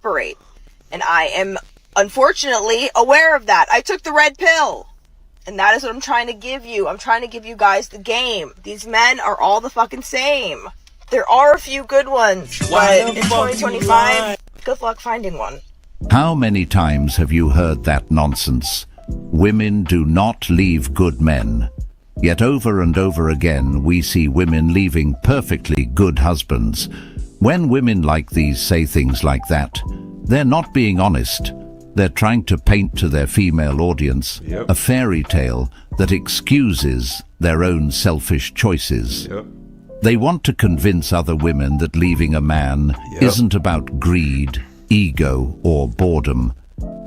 operate. And I am, unfortunately, aware of that. I took the red pill. And that is what I'm trying to give you. I'm trying to give you guys the game. These men are all the fucking same. There are a few good ones, but in 2025, good luck finding one. How many times have you heard that nonsense? Women do not leave good men. Yet over and over again we see women leaving perfectly good husbands. When women like these say things like that, they're not being honest. They're trying to paint to their female audience a fairy tale that excuses their own selfish choices. They want to convince other women that leaving a man isn't about greed, ego, or boredom.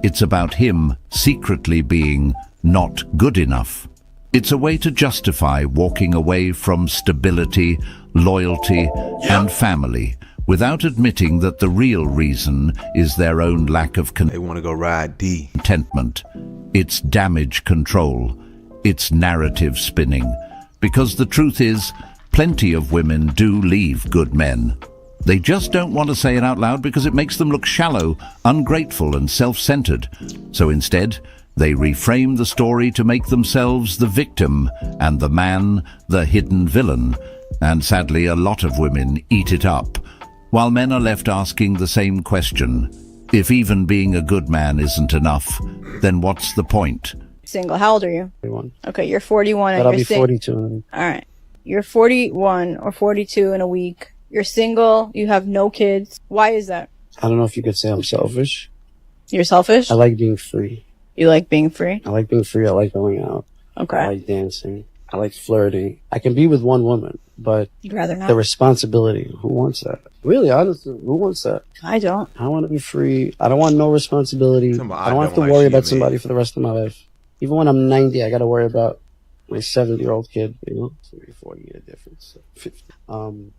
It's about him secretly being not good enough. It's a way to justify walking away from stability, loyalty, and family, without admitting that the real reason is their own lack of They want to go ride D. contentment. It's damage control. It's narrative spinning. Because the truth is, plenty of women do leave good men. They just don't want to say it out loud because it makes them look shallow, ungrateful, and self-centered. So instead, they reframe the story to make themselves the victim and the man the hidden villain. And sadly, a lot of women eat it up, while men are left asking the same question. If even being a good man isn't enough, then what's the point? Single. How old are you? 41. Okay, you're 41. But I'll be 42. All right. You're 41 or 42 in a week. You're single. You have no kids. Why is that? I don't know if you could say I'm selfish. You're selfish? I like being free. You like being free? I like being free. I like going out. Okay. I like dancing. I like flirting. I can be with one woman, but You'd rather not? the responsibility, who wants that? Really, honestly, who wants that? I don't. I want to be free. I don't want no responsibility. I don't have to worry about somebody for the rest of my life. Even when I'm 90, I got to worry about my 70-year-old kid, you know? It's maybe 40-year difference. 50.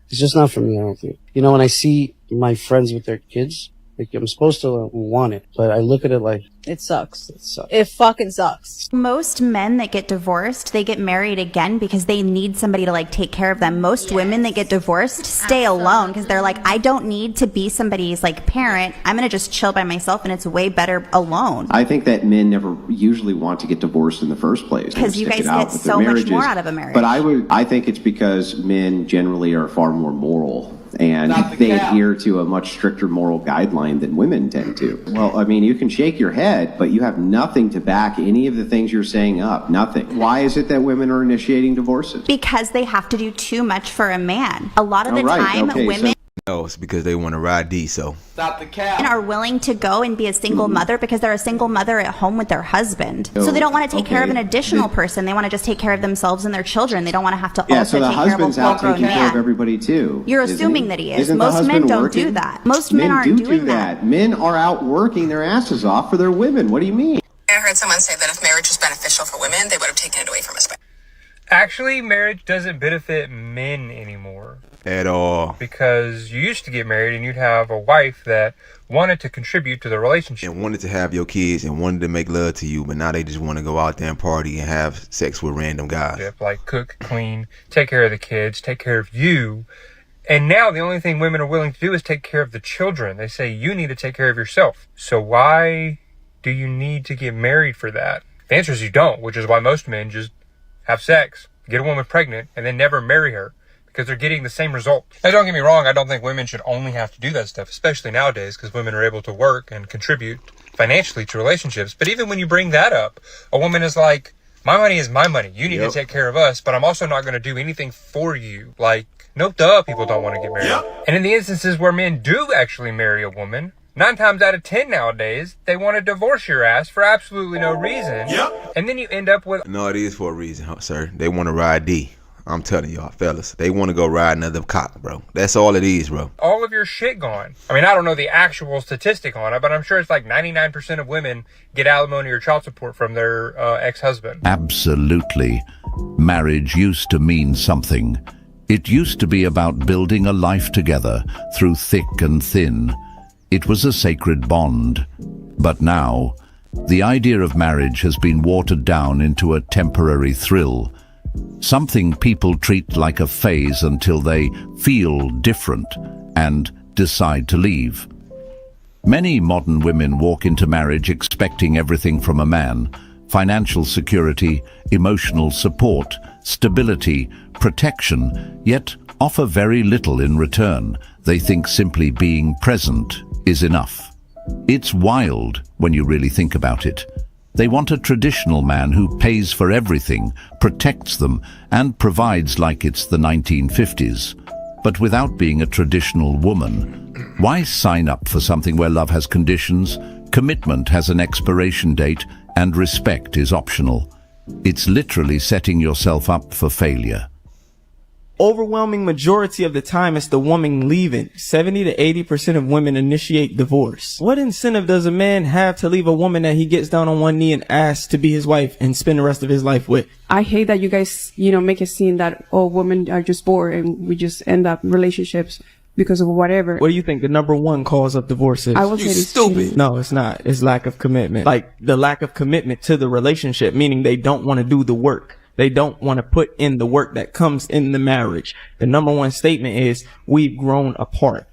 It's just not for me, I don't think. You know, when I see my friends with their kids, like, I'm supposed to want it, but I look at it like... It sucks. It sucks. It fucking sucks. Most men that get divorced, they get married again because they need somebody to like take care of them. Most women that get divorced stay alone because they're like, I don't need to be somebody's like parent. I'm going to just chill by myself and it's way better alone. I think that men never usually want to get divorced in the first place. Because you guys get so much more out of a marriage. But I think it's because men generally are far more moral. And they adhere to a much stricter moral guideline than women tend to. Well, I mean, you can shake your head, but you have nothing to back any of the things you're saying up. Nothing. Why is it that women are initiating divorces? Because they have to do too much for a man. A lot of the time, women... No, it's because they want to ride D, so. Stop the cap. And are willing to go and be a single mother because they're a single mother at home with their husband. So they don't want to take care of an additional person. They want to just take care of themselves and their children. They don't want to have to also take care of a full-grown taking care of man. everybody too. You're assuming that he is. Isn't Most men don't working? do that. Most men aren't doing that. Men are out working their asses off for their women. What do you mean? I heard someone say that if marriage was beneficial for women, they would have taken it away from us. Actually, marriage doesn't benefit men anymore. At all. Because you used to get married and you'd have a wife that wanted to contribute to the relationship. And wanted to have your kids and wanted to make love to you, but now they just want to go out there and party and have sex with random guys. Like cook, clean, take care of the kids, take care of you. And now the only thing women are willing to do is take care of the children. They say you need to take care of yourself. So why do you need to get married for that? The answer is you don't, which is why most men just have sex, get a woman pregnant, and then never marry her. Because they're getting the same result. Now, don't get me wrong, I don't think women should only have to do that stuff, especially nowadays, because women are able to work and contribute financially to relationships. But even when you bring that up, a woman is like, my money is my money. You need to take care of us, but I'm also not going to do anything for you. Like, no duh, people don't want to get married. And in the instances where men do actually marry a woman, 9 times out of 10 nowadays, they want to divorce your ass for absolutely no reason. And then you end up with... No, it is for a reason, sir. They want to ride D. I'm telling y'all, fellas, they want to go ride another cock, bro. That's all it is, bro. All of your shit gone. I mean, I don't know the actual statistic on it, but I'm sure it's like 99% of women get alimony or child support from their ex-husband. Absolutely. Marriage used to mean something. It used to be about building a life together through thick and thin. It was a sacred bond. But now, the idea of marriage has been watered down into a temporary thrill. Something people treat like a phase until they feel different and decide to leave. Many modern women walk into marriage expecting everything from a man: financial security, emotional support, stability, protection, yet offer very little in return. They think simply being present is enough. It's wild when you really think about it. They want a traditional man who pays for everything, protects them, and provides like it's the 1950s. But without being a traditional woman, why sign up for something where love has conditions, commitment has an expiration date, and respect is optional? It's literally setting yourself up for failure. Overwhelming majority of the time, it's the woman leaving. 70 to 80% of women initiate divorce. What incentive does a man have to leave a woman that he gets down on one knee and asks to be his wife and spend the rest of his life with? I hate that you guys, make it seem that, women are just bored and we just end up relationships because of whatever. What do you think the number one cause of divorce is? I will say it's stupid. No, it's not. It's lack of commitment. Like the lack of commitment to the relationship, meaning they don't want to do the work. They don't want to put in the work that comes in the marriage. The number one statement is, we've grown apart.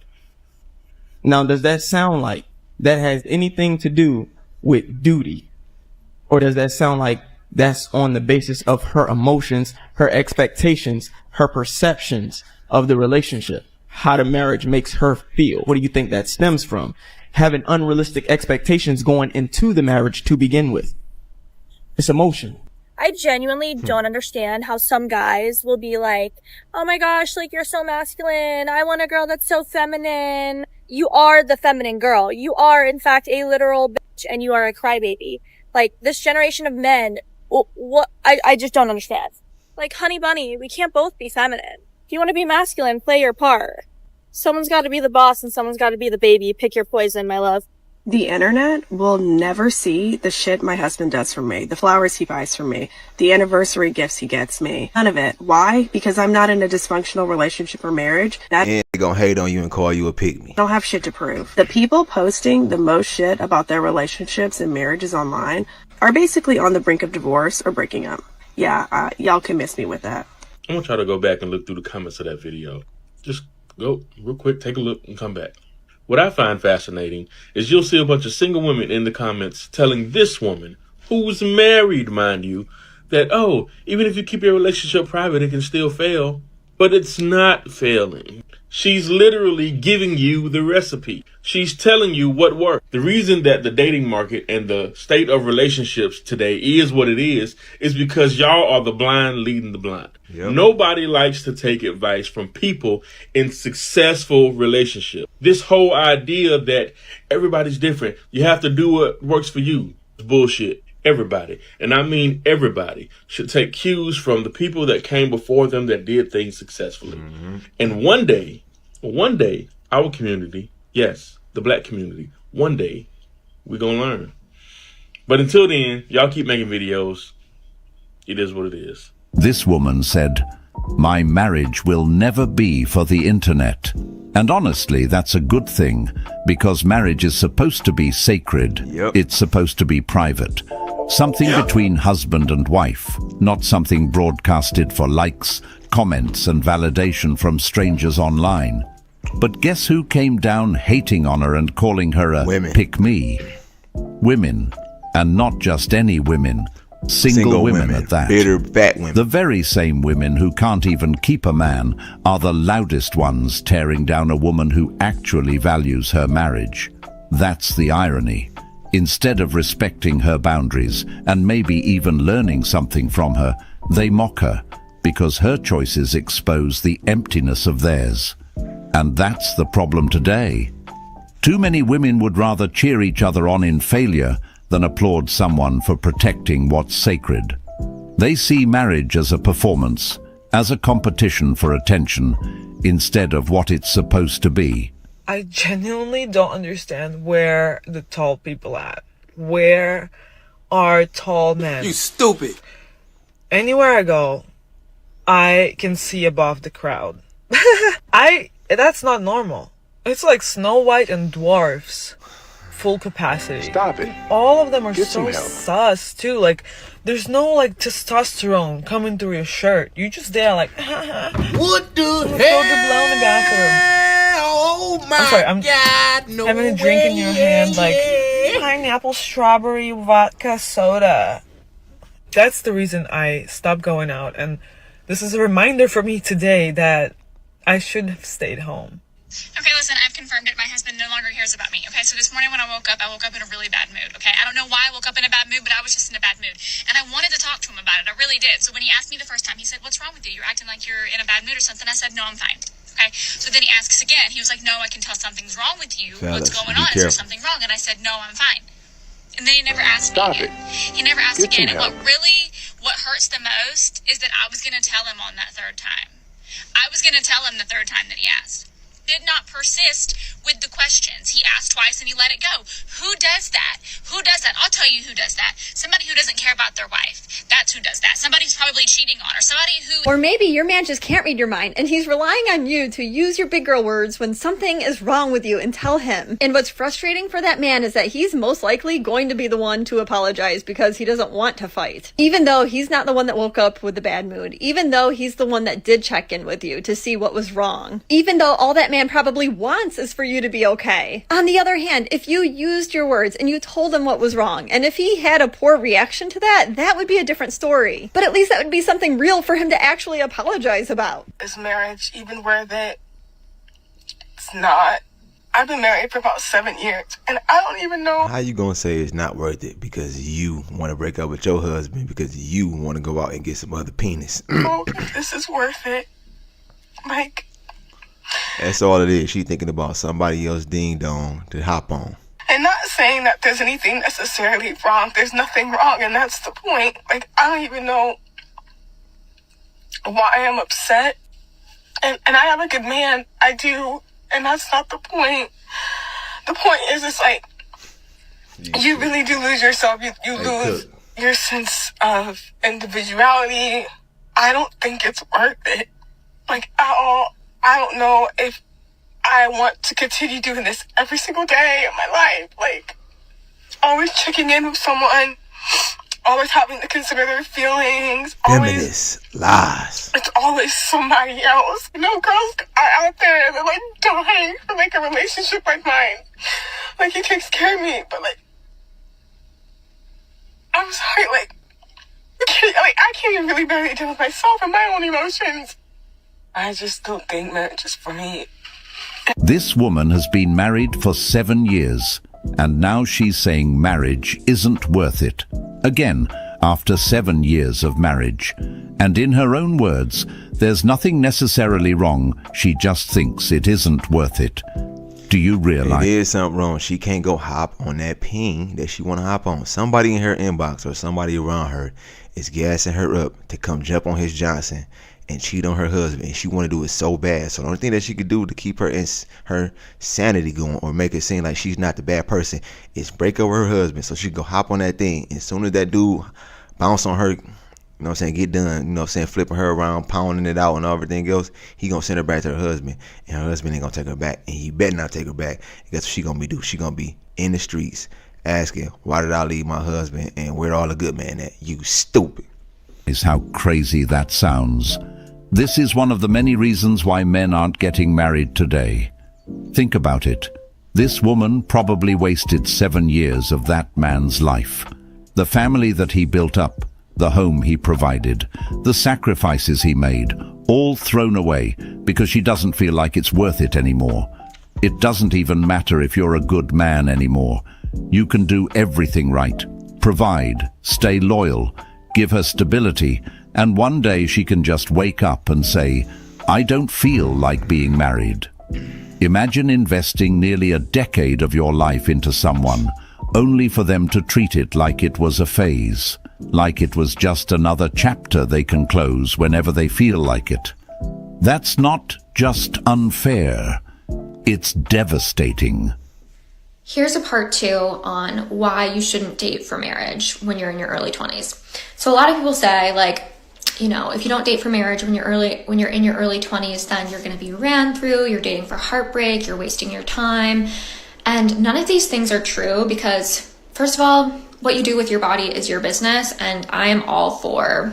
Now, does that sound like that has anything to do with duty? Or does that sound like that's on the basis of her emotions, her expectations, her perceptions of the relationship, how the marriage makes her feel? What do you think that stems from? Having unrealistic expectations going into the marriage to begin with. It's emotion. I genuinely don't understand how some guys will be like, oh my gosh, like, you're so masculine. I want a girl that's so feminine. You are the feminine girl. You are, in fact, a literal bitch, and you are a crybaby. Like, this generation of men, I just don't understand. Like, honey bunny, we can't both be feminine. If you want to be masculine, play your part. Someone's got to be the boss and someone's got to be the baby. Pick your poison, my love. The internet will never see the shit my husband does for me, the flowers he buys for me, the anniversary gifts he gets me. None of it. Why? Because I'm not in a dysfunctional relationship or marriage. And they're gonna hate on you and call you a pygmy. I don't have shit to prove. The people posting the most shit about their relationships and marriages online are basically on the brink of divorce or breaking up. Yeah, y'all can miss me with that. I'm gonna try to go back and look through the comments of that video. Just go real quick, take a look, and come back. What I find fascinating is you'll see a bunch of single women in the comments telling this woman, who's married, mind you, that, oh, even if you keep your relationship private, it can still fail. But it's not failing. She's literally giving you the recipe. She's telling you what works. The reason that the dating market and the state of relationships today is what it is because y'all are the blind leading the blind. Yep. Nobody likes to take advice from people in successful relationships. This whole idea that everybody's different, you have to do what works for you, is bullshit. Everybody, and I mean everybody, should take cues from the people that came before them that did things successfully. Mm-hmm. And one day, our community, yes, the black community, one day, we're going to learn. But until then, y'all keep making videos. It is what it is. This woman said, "My marriage will never be for the internet." And honestly, that's a good thing, because marriage is supposed to be sacred. Yep. It's supposed to be private. Something between husband and wife, not something broadcasted for likes, comments, and validation from strangers online. But guess who came down hating on her and calling her a pick-me? Women. And not just any women. Single women at that. Bitter, fat women. The very same women who can't even keep a man are the loudest ones tearing down a woman who actually values her marriage. That's the irony. Instead of respecting her boundaries and maybe even learning something from her, they mock her because her choices expose the emptiness of theirs. And that's the problem today. Too many women would rather cheer each other on in failure than applaud someone for protecting what's sacred. They see marriage as a performance, as a competition for attention, instead of what it's supposed to be. I genuinely don't understand where the tall people at. Where are tall men? You stupid. Anywhere I go, I can see above the crowd. That's not normal. It's like Snow White and dwarfs. Full capacity. Stop it. All of them are Get so sus too. Like, there's no like testosterone coming through your shirt. You just there like, what the hell? Throw the blow in the bathroom. Oh I'm having a drink in your hand, like pineapple, strawberry, vodka, soda. That's the reason I stopped going out, and this is a reminder for me today that I should have stayed home. Okay, listen, I've confirmed it. My husband no longer cares about me. Okay, so this morning when I woke up in a really bad mood. Okay, I don't know why I woke up in a bad mood, but I was just in a bad mood. And I wanted to talk to him about it. I really did. So when he asked me the first time, he said, "What's wrong with you? You're acting like you're in a bad mood or something." I said, "No, I'm fine." Okay, so then he asks again. He was like, "No, I can tell something's wrong with you. What's going on? Is there something wrong?" And I said, "No, I'm fine." And then he never asked me again. He never asked again. And what hurts the most is that I was going to tell him on that third time. I was going to tell him the third time that he asked. Did not persist with the questions. He asked twice and he let it go. Who does that? Who does that? I'll tell you who does that. Somebody who doesn't care about their wife. That's who does that. Somebody who's probably cheating on her. Somebody who... Or maybe your man just can't read your mind and he's relying on you to use your big girl words when something is wrong with you and tell him. And what's frustrating for that man is that he's most likely going to be the one to apologize because he doesn't want to fight. Even though he's not the one that woke up with the bad mood. Even though he's the one that did check in with you to see what was wrong. Even though all that man probably wants is for you to be okay. On the other hand, if you used your words and you told him what was wrong, and if he had a poor reaction to that, that would be a different story. But at least that would be something real for him to actually apologize about. Is marriage even worth it? It's not. I've been married for about 7 years, and I don't even know. How you gonna say it's not worth it because you want to break up with your husband because you want to go out and get some other penis? Oh, this is worth it. Like... That's all it is. She thinking about somebody else ding dong to hop on. And not saying that there's anything necessarily wrong. There's nothing wrong, and that's the point. Like, I don't even know why I'm upset. And I have a good man. I do. And that's not the point. The point is, it's like, you really do lose yourself. You lose your sense of individuality. I don't think it's worth it. Like, at all. I don't know if I want to continue doing this every single day of my life. Like, always checking in with someone, always having to consider their feelings. Feminist lies. It's always somebody else. You know, girls are out there and they're like dying for like a relationship like mine. Like, he takes care of me, but like, I'm sorry, like, I can't even really barely deal with myself and my own emotions. I just don't think marriage is for me. This woman has been married for 7 years, and now she's saying marriage isn't worth it. Again, after 7 years of marriage. And in her own words, there's nothing necessarily wrong, she just thinks it isn't worth it. Do you realize? There is something wrong. She can't go hop on that ping that she want to hop on. Somebody in her inbox or somebody around her is gassing her up to come jump on his Johnson and cheat on her husband, and she want to do it so bad. So the only thing that she could do to keep her sanity going or make it seem like she's not the bad person is break up with her husband so she can go hop on that thing. And as soon as that dude bounce on her, you know what I'm saying, get done, you know what I'm saying, flipping her around, pounding it out and everything else, he gonna send her back to her husband, and her husband ain't gonna take her back, and he better not take her back. And guess what she gonna be do? She gonna be in the streets asking, why did I leave my husband, and where all the good men at? You stupid. Is how crazy that sounds. This is one of the many reasons why men aren't getting married today. Think about it. This woman probably wasted 7 years of that man's life. The family that he built up, the home he provided, the sacrifices he made, all thrown away because she doesn't feel like it's worth it anymore. It doesn't even matter if you're a good man anymore. You can do everything right. Provide, stay loyal, give her stability, and one day she can just wake up and say, I don't feel like being married. Imagine investing nearly a decade of your life into someone, only for them to treat it like it was a phase, like it was just another chapter they can close whenever they feel like it. That's not just unfair, it's devastating. Here's a part 2 on why you shouldn't date for marriage when you're in your early 20s. So a lot of people say, like, you know, if you don't date for marriage when you're in your early 20s, then you're going to be ran through, you're dating for heartbreak, you're wasting your time. And none of these things are true because, first of all, what you do with your body is your business, and I am all for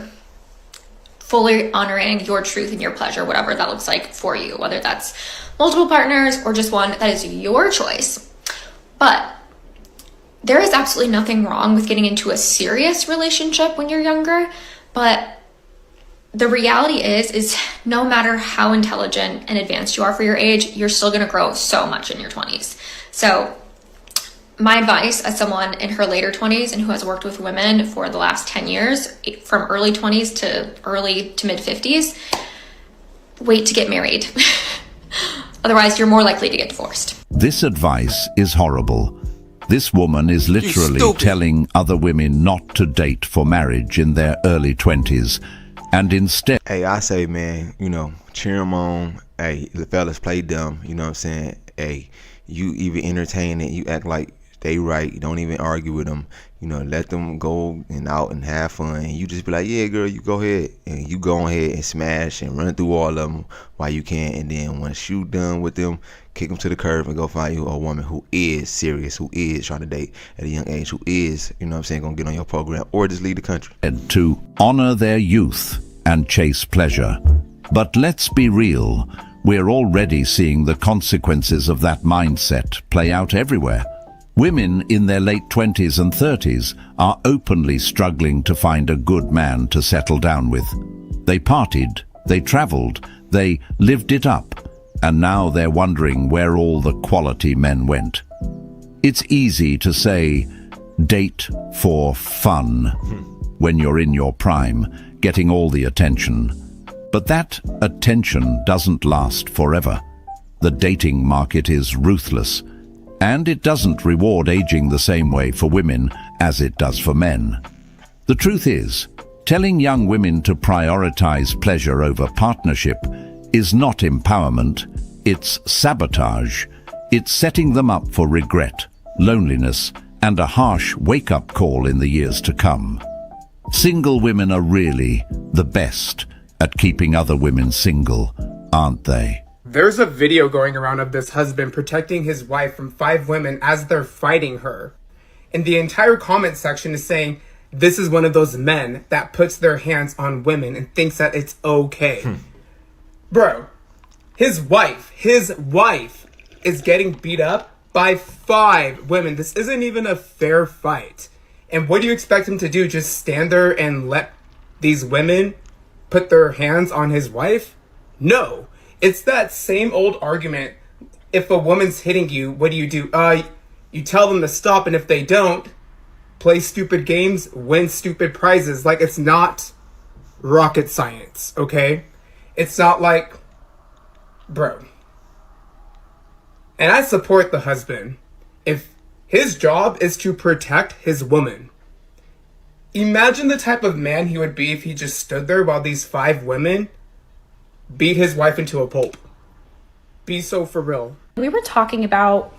fully honoring your truth and your pleasure, whatever that looks like for you, whether that's multiple partners or just one, that is your choice. But there is absolutely nothing wrong with getting into a serious relationship when you're younger, but the reality is no matter how intelligent and advanced you are for your age, you're still going to grow so much in your 20s. So my advice as someone in her later 20s and who has worked with women for the last 10 years, from early 20s to early to mid 50s, wait to get married. Otherwise, you're more likely to get divorced. This advice is horrible. This woman is literally telling other women not to date for marriage in their early 20s. And instead, hey, I say, man, you know, cheer them on. Hey, the fellas play dumb. You know what I'm saying? Hey, you even entertain it. You act like they right. You don't even argue with them. You know, let them go and out and have fun. And you just be like, yeah, girl, you go ahead. And you go ahead and smash and run through all of them while you can. And then once you done with them, kick them to the curb and go find you a woman who is serious, who is trying to date at a young age, who is, you know what I'm saying, gonna get on your program, or just leave the country. And to honor their youth and chase pleasure. But let's be real, we're already seeing the consequences of that mindset play out everywhere. Women in their late 20s and 30s are openly struggling to find a good man to settle down with. They partied, they traveled, they lived it up, and now they're wondering where all the quality men went. It's easy to say, date for fun, when you're in your prime, getting all the attention. But that attention doesn't last forever. The dating market is ruthless, and it doesn't reward aging the same way for women as it does for men. The truth is, telling young women to prioritize pleasure over partnership is not empowerment, it's sabotage. It's setting them up for regret, loneliness, and a harsh wake-up call in the years to come. Single women are really the best at keeping other women single, aren't they? There's a video going around of this husband protecting his wife from 5 women as they're fighting her. And the entire comment section is saying, this is one of those men that puts their hands on women and thinks that it's okay. Bro, his wife is getting beat up by 5 women. This isn't even a fair fight. And what do you expect him to do? Just stand there and let these women put their hands on his wife? No. It's that same old argument. If a woman's hitting you, what do? You tell them to stop, and if they don't, play stupid games, win stupid prizes. Like, it's not rocket science, okay? It's not like, bro. And I support the husband. If his job is to protect his woman, imagine the type of man he would be if he just stood there while these 5 women beat his wife into a pulp. Be so for real. We were talking about,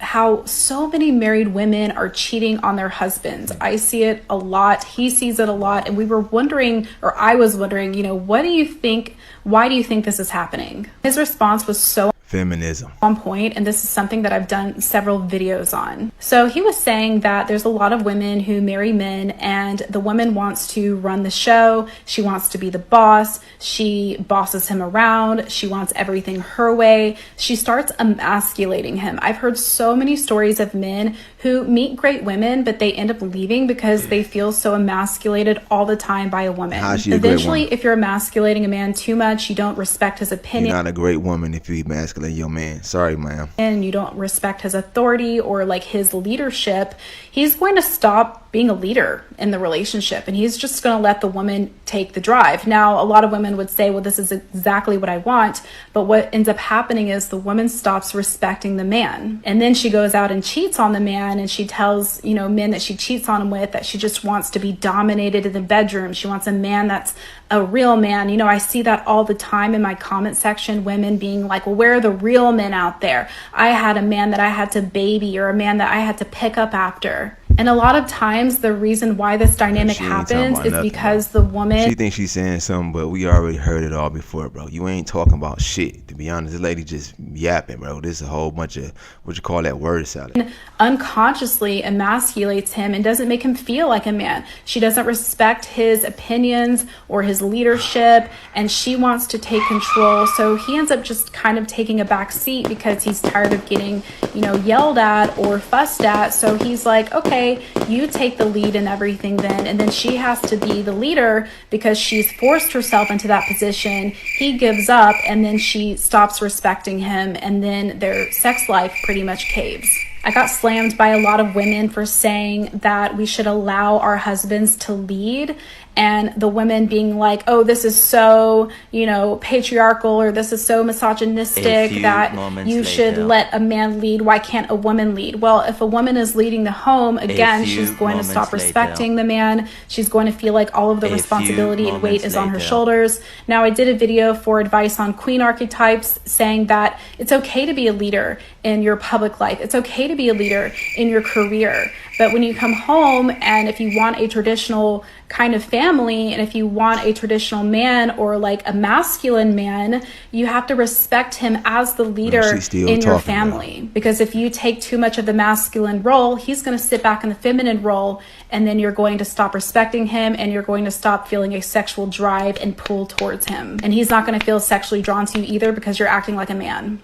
how so many married women are cheating on their husbands. I see it a lot. He sees it a lot. And we were wondering, or I was wondering, what do you think? Why do you think this is happening? His response was so feminism on point, and this is something that I've done several videos on. So he was saying that there's a lot of women who marry men, and the woman wants to run the show. She wants to be the boss. She bosses him around. She wants everything her way. She starts emasculating him. I've heard so many stories of men who meet great women, but they end up leaving because they feel so emasculated all the time by a woman. Eventually, if you're emasculating a man too much, you don't respect his opinion. You're not a great woman if you emasculate your man. Sorry, ma'am. And you don't respect his authority or like his leadership, he's going to stop being a leader in the relationship, and he's just going to let the woman take the drive. Now, a lot of women would say, well, this is exactly what I want, but what ends up happening is the woman stops respecting the man, and then she goes out and cheats on the man, and she tells men that she cheats on him with that she just wants to be dominated in the bedroom. She wants a man that's a real man. I see that all the time in my comment section, women being like, well, where are the real men out there? I had a man that I had to baby, or a man that I had to pick up after. And a lot of times the reason why this dynamic happens is because the woman... She thinks she's saying something, but we already heard it all before, bro. You ain't talking about shit. To be honest, this lady just yapping, bro. This is a whole bunch of, what you call that, word salad. Unconsciously emasculates him and doesn't make him feel like a man. She doesn't respect his opinions or his leadership, and she wants to take control. So he ends up just kind of taking a back seat because he's tired of getting, yelled at or fussed at. So he's like, okay, you take the lead in everything then. And then she has to be the leader because she's forced herself into that position. He gives up, and then she stops respecting him, and then their sex life pretty much caves. I got slammed by a lot of women for saying that we should allow our husbands to lead, and the women being like, oh, this is so, patriarchal, or this is so misogynistic that you should let a man lead. Why can't a woman lead? Well, if a woman is leading the home, again, she's going to stop respecting the man. She's going to feel like all of the responsibility and weight is on her shoulders. Now, I did a video for advice on queen archetypes saying that it's okay to be a leader in your public life. It's okay to be a leader in your career. But when you come home, and if you want a traditional kind of family, and if you want a traditional man or like a masculine man, you have to respect him as the leader in your family. Because if you take too much of the masculine role, he's going to sit back in the feminine role, and then you're going to stop respecting him, and you're going to stop feeling a sexual drive and pull towards him. And he's not going to feel sexually drawn to you either because you're acting like a man.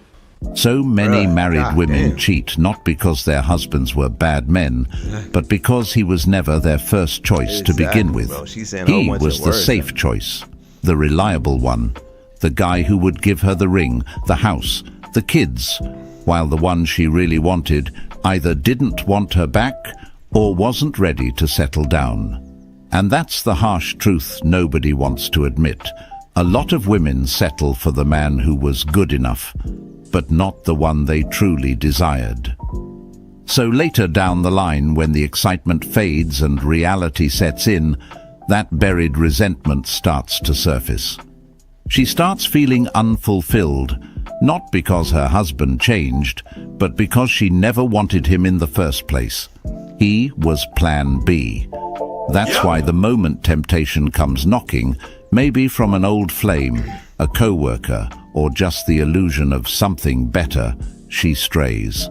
So many married women cheat not because their husbands were bad men, but because he was never their first choice to begin with. He was the safe choice, the reliable one, the guy who would give her the ring, the house, the kids, while the one she really wanted either didn't want her back or wasn't ready to settle down. And that's the harsh truth nobody wants to admit. A lot of women settle for the man who was good enough, but not the one they truly desired. So later down the line, when the excitement fades and reality sets in, that buried resentment starts to surface. She starts feeling unfulfilled, not because her husband changed, but because she never wanted him in the first place. He was plan B. That's why the moment temptation comes knocking, maybe from an old flame, a co-worker, or just the illusion of something better, she strays.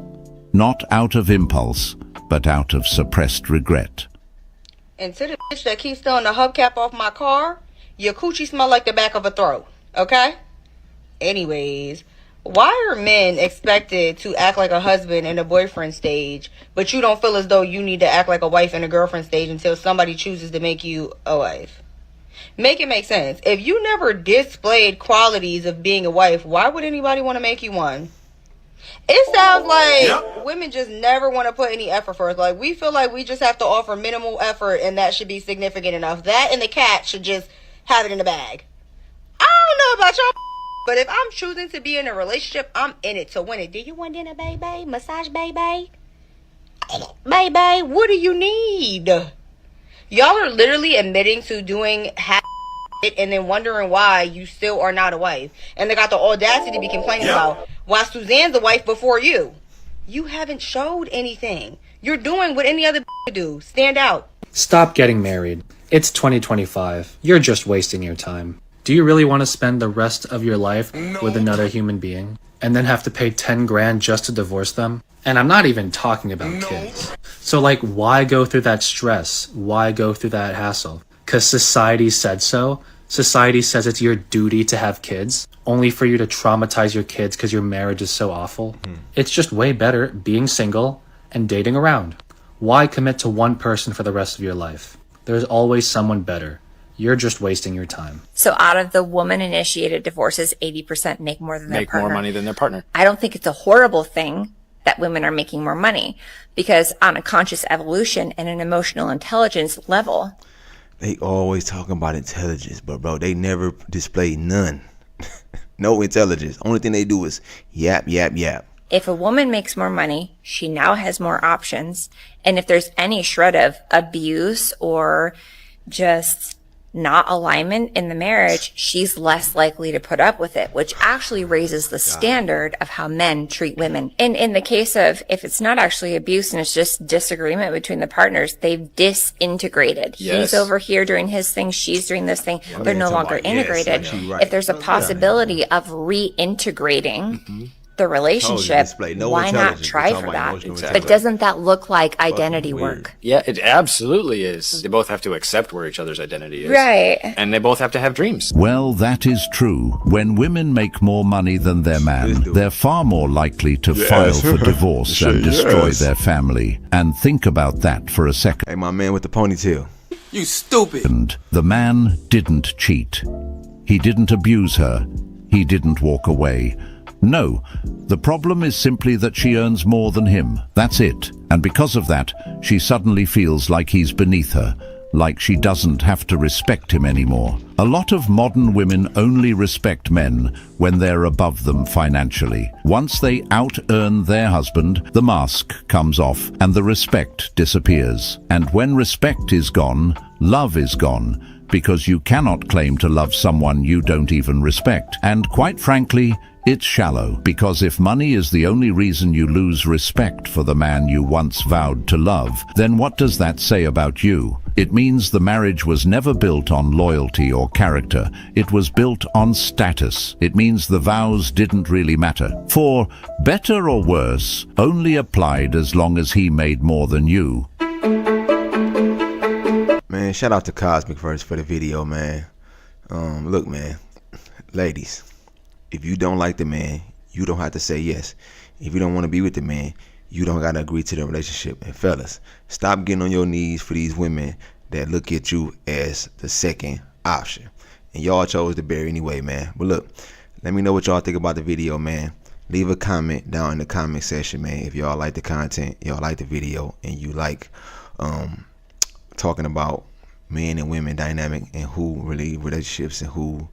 Not out of impulse, but out of suppressed regret. And to the bitch that keeps throwing the hubcap off my car, your coochie smell like the back of a throat, okay? Anyways, why are men expected to act like a husband in a boyfriend stage, but you don't feel as though you need to act like a wife in a girlfriend stage until somebody chooses to make you a wife? Make it make sense. If you never displayed qualities of being a wife, why would anybody want to make you one? It sounds like women just never want to put any effort first. Like, we feel like we just have to offer minimal effort, and that should be significant enough. That and the cat should just have it in the bag. I don't know about y'all, but if I'm choosing to be in a relationship, I'm in it to win it. Do you want dinner, baby? Massage, baby? Baby, what do you need? Y'all are literally admitting to doing half it and then wondering why you still are not a wife. And they got the audacity to be complaining about why Suzanne's a wife before you. You haven't showed anything. You're doing what any other would do. Stand out. Stop getting married. It's 2025. You're just wasting your time. Do you really want to spend the rest of your life with another human being and then have to pay 10 grand just to divorce them? And I'm not even talking about kids. So why go through that stress? Why go through that hassle? Because society said so. Society says it's your duty to have kids, only for you to traumatize your kids because your marriage is so awful. It's just way better being single and dating around. Why commit to one person for the rest of your life? There's always someone better. You're just wasting your time. So out of the woman-initiated divorces, 80% make more than their partner. Make more money than their partner. I don't think it's a horrible thing that women are making more money, because on a conscious evolution and an emotional intelligence level, they always talking about intelligence, but bro, they never display none. No intelligence. Only thing they do is yap, yap, yap. If a woman makes more money, she now has more options. And if there's any shred of abuse or just not alignment in the marriage, she's less likely to put up with it, which actually raises the standard of how men treat women. And in the case of, if it's not actually abuse and it's just disagreement between the partners, they've disintegrated. Yes. He's over here doing his thing, she's doing this thing. They're no longer integrated. If there's a possibility of reintegrating the relationship, why not try for that? But doesn't that look like identity work? Yeah, it absolutely is. They both have to accept where each other's identity is. Right. And they both have to have dreams. Well, that is true. When women make more money than their man, they're far more likely to file for divorce and destroy their family. And think about that for a second. Hey, my man with the ponytail. You stupid. And the man didn't cheat. He didn't abuse her. He didn't walk away. No, the problem is simply that she earns more than him. That's it. And because of that, she suddenly feels like he's beneath her, like she doesn't have to respect him anymore. A lot of modern women only respect men when they're above them financially. Once they out-earn their husband, the mask comes off and the respect disappears. And when respect is gone, love is gone, because you cannot claim to love someone you don't even respect. And quite frankly, it's shallow, because if money is the only reason you lose respect for the man you once vowed to love, then what does that say about you? It means the marriage was never built on loyalty or character. It was built on status. It means the vows didn't really matter. For better or worse only applied as long as he made more than you. Man, shout out to Cosmic Verse for the video, man. Look, man, ladies, if you don't like the man, you don't have to say yes. If you don't want to be with the man, you don't got to agree to the relationship. And fellas, stop getting on your knees for these women that look at you as the second option. And y'all chose to bear anyway, man. But look, let me know what y'all think about the video, man. Leave a comment down in the comment section, man, if y'all like the content, y'all like the video, and you like talking about men and women dynamic and who really relationships and who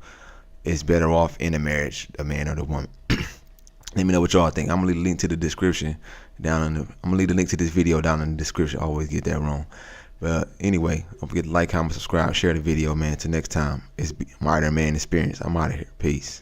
is better off in a marriage, a man or the woman. Let me know what y'all think. I'm gonna leave a link to the description down in the, I'm gonna leave the link to this video down in the description. I always get that wrong. But anyway, don't forget to like, comment, subscribe, share the video, man. Till next time, it's Modern Man Experience. I'm out of here. Peace.